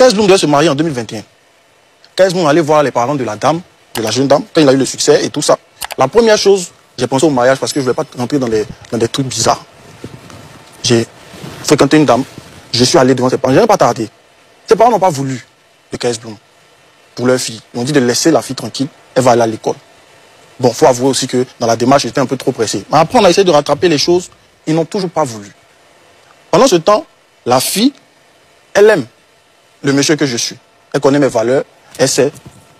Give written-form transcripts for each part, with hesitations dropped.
Kayz Bloom doit se marier en 2021. Kayz Bloom allait voir les parents de la dame, de la jeune dame, quand il a eu le succès et tout ça. La première chose, j'ai pensé au mariage parce que je ne voulais pas rentrer dans des trucs bizarres. J'ai fréquenté une dame, je suis allé devant ses parents, je n'ai pas tardé. Ses parents n'ont pas voulu de Kayz Bloom pour leur fille. Ils ont dit de laisser la fille tranquille, elle va aller à l'école. Bon, il faut avouer aussi que dans la démarche, j'étais un peu trop pressé. Mais après, on a essayé de rattraper les choses, ils n'ont toujours pas voulu. Pendant ce temps, la fille, elle aime le monsieur que je suis. Elle connaît mes valeurs, elle sait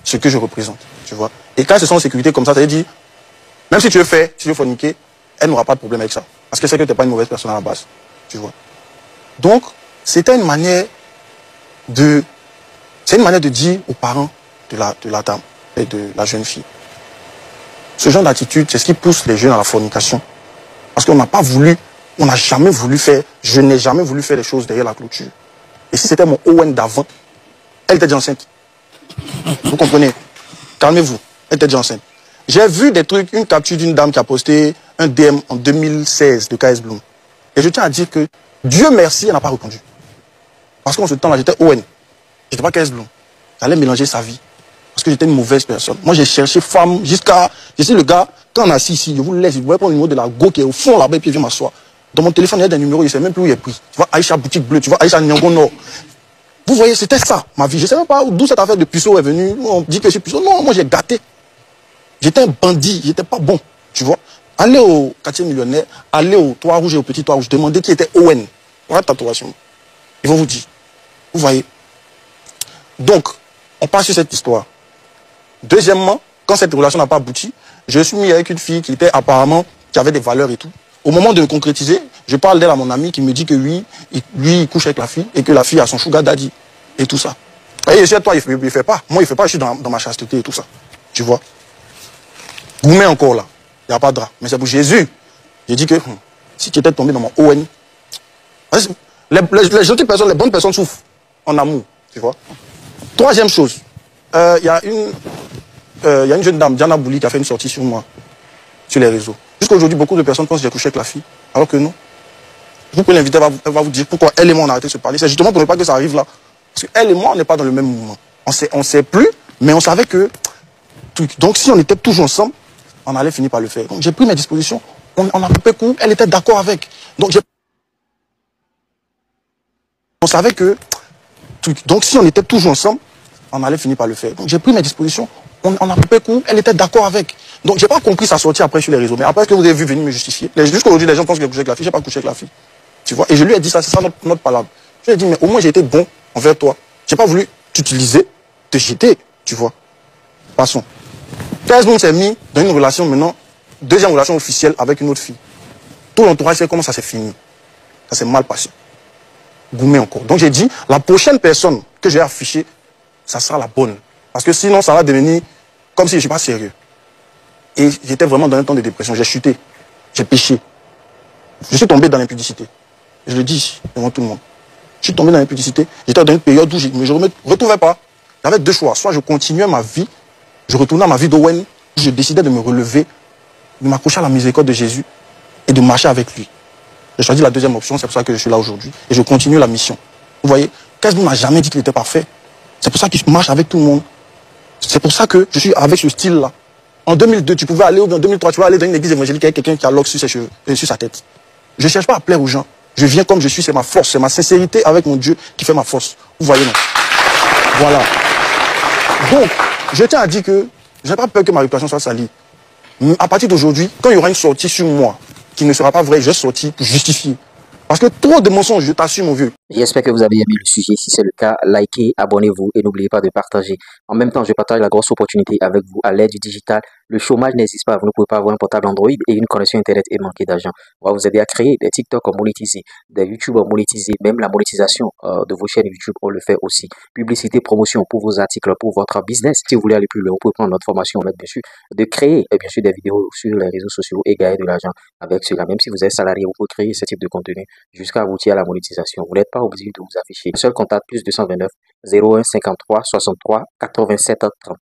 ce que je représente, tu vois. Et quand elle se sent en sécurité comme ça veut dire, même si tu veux faire, si tu veux forniquer, elle n'aura pas de problème avec ça. Parce qu'elle sait que tu n'es pas une mauvaise personne à la base, tu vois. Donc, c'était une manière de... C'est une manière de dire aux parents de la dame et de la jeune fille. Ce genre d'attitude, c'est ce qui pousse les jeunes à la fornication. Parce qu'on n'a pas voulu, on n'a jamais voulu faire, je n'ai jamais voulu faire les choses derrière la clôture. Et si c'était mon Owen d'avant, elle était déjà enceinte. Vous comprenez? Calmez-vous, elle était déjà enceinte. J'ai vu des trucs, une capture d'une dame qui a posté un DM en 2016 de Kayz Bloom. Et je tiens à dire que, Dieu merci, elle n'a pas répondu. Parce qu'en ce temps-là, j'étais Owen. J'étais pas Kayz Bloom. J'allais mélanger sa vie. Parce que j'étais une mauvaise personne. Moi, j'ai cherché femme jusqu'à... Je sais le gars, quand on est assis ici, je vous laisse, vous pouvez prendre le numéro de la go qui est au fond là-bas et puis il vient m'asseoir. Dans mon téléphone, il y a des numéros, je ne sais même plus où il est pris. Tu vois, Aïcha Boutique Bleue, tu vois, Aïcha Nyango Nord. Vous voyez, c'était ça, ma vie. Je ne sais même pas d'où cette affaire de puceau est venue. On dit que je suis puceau. Non, moi, j'ai gâté. J'étais un bandit, j'étais pas bon, tu vois. Allez au quartier millionnaire, allez au Toit Rouge et au Petit Toit Rouge, demandez qui était Owen. Voilà tatouation. Ils vont vous dire. Vous voyez. Donc, on passe sur cette histoire. Deuxièmement, quand cette relation n'a pas abouti, je suis mis avec une fille qui était apparemment, qui avait des valeurs et tout. Au moment de me concrétiser, je parle d'elle à mon ami qui me dit que lui, il couche avec la fille et que la fille a son sugar daddy et tout ça. Et je sais, toi, il ne fait pas. Moi, il ne fait pas, je suis dans ma chasteté et tout ça. Tu vois. Goumé encore là. Il n'y a pas de drap. Mais c'est pour Jésus. J'ai dit que si tu étais tombé dans mon ON, les gentilles personnes, les bonnes personnes souffrent en amour. Tu vois. Troisième chose, il y a une jeune dame, Diana Bouli, qui a fait une sortie sur moi, sur les réseaux. Jusqu'à aujourd'hui, beaucoup de personnes pensent que j'ai couché avec la fille, alors que non. Vous pouvez l'inviter, elle va vous dire pourquoi elle et moi on a arrêté de se parler. C'est justement pour ne pas que ça arrive là. Parce qu'elle et moi, on n'est pas dans le même mouvement. On sait plus, mais on savait que... Donc si on était toujours ensemble, on allait finir par le faire. Donc j'ai pris mes dispositions, on a coupé court, elle était d'accord avec. Donc on savait que... Donc si on était toujours ensemble, on allait finir par le faire. Donc j'ai pris mes dispositions, on a coupé court, elle était d'accord avec. Donc j'ai pas compris sa sortie après sur les réseaux. Mais après que vous avez vu venir me justifier, jusqu'à aujourd'hui les gens pensent que j'ai couché avec la fille, j'ai pas couché avec la fille. Tu vois. Et je lui ai dit ça, c'est ça notre palabre. Je lui ai dit, mais au moins j'ai été bon envers toi. J'ai pas voulu t'utiliser, te jeter, tu vois. Passons. 15 mois s'est mis dans une relation maintenant, deuxième relation officielle avec une autre fille. Tout l'entourage sait comment ça s'est fini. Ça s'est mal passé. Goumé encore. Donc j'ai dit, la prochaine personne que j'ai affichée, ça sera la bonne. Parce que sinon, ça va devenir comme si je ne suis pas sérieux. Et j'étais vraiment dans un temps de dépression. J'ai chuté. J'ai péché. Je suis tombé dans l'impudicité. Je le dis devant tout le monde. Je suis tombé dans l'impudicité. J'étais dans une période où je ne me retrouvais pas. J'avais deux choix. Soit je continuais ma vie, je retournais à ma vie d'Owen, je décidais de me relever, de m'accrocher à la miséricorde de Jésus et de marcher avec lui. J'ai choisi la deuxième option, c'est pour ça que je suis là aujourd'hui. Et je continue la mission. Vous voyez, Kayz Bloom n'a jamais dit qu'il était parfait. C'est pour ça qu'il marche avec tout le monde. C'est pour ça que je suis avec ce style-là. En 2002, tu pouvais aller, ou en 2003, tu vas aller dans une église évangélique avec quelqu'un qui a l'oc sur ses cheveux, sur sa tête. Je ne cherche pas à plaire aux gens. Je viens comme je suis, c'est ma force, c'est ma sincérité avec mon Dieu qui fait ma force. Vous voyez, non? Voilà. Donc, je tiens à dire que je n'ai pas peur que ma réputation soit salie. À partir d'aujourd'hui, quand il y aura une sortie sur moi qui ne sera pas vraie, je sortis pour justifier. Parce que trop de mensonges, je t'assure, mon vieux. J'espère que vous avez aimé le sujet. Si c'est le cas, likez, abonnez-vous et n'oubliez pas de partager. En même temps, je partage la grosse opportunité avec vous à l'ère du digital. Le chômage n'existe pas. Vous ne pouvez pas avoir un portable Android et une connexion Internet et manquer d'argent. On va vous aider à créer des TikTok monétisés, des YouTube monétisés, même la monétisation de vos chaînes YouTube, on le fait aussi. Publicité, promotion pour vos articles, pour votre business. Si vous voulez aller plus loin, vous pouvez prendre notre formation, mettre bien sûr, de créer bien sûr des vidéos sur les réseaux sociaux et gagner de l'argent avec cela. Même si vous êtes salarié, vous pouvez créer ce type de contenu jusqu'à aboutir à la monétisation. Vous n'êtes pas obligé de vous afficher. Seul contact plus 229 01 53 63 87 30.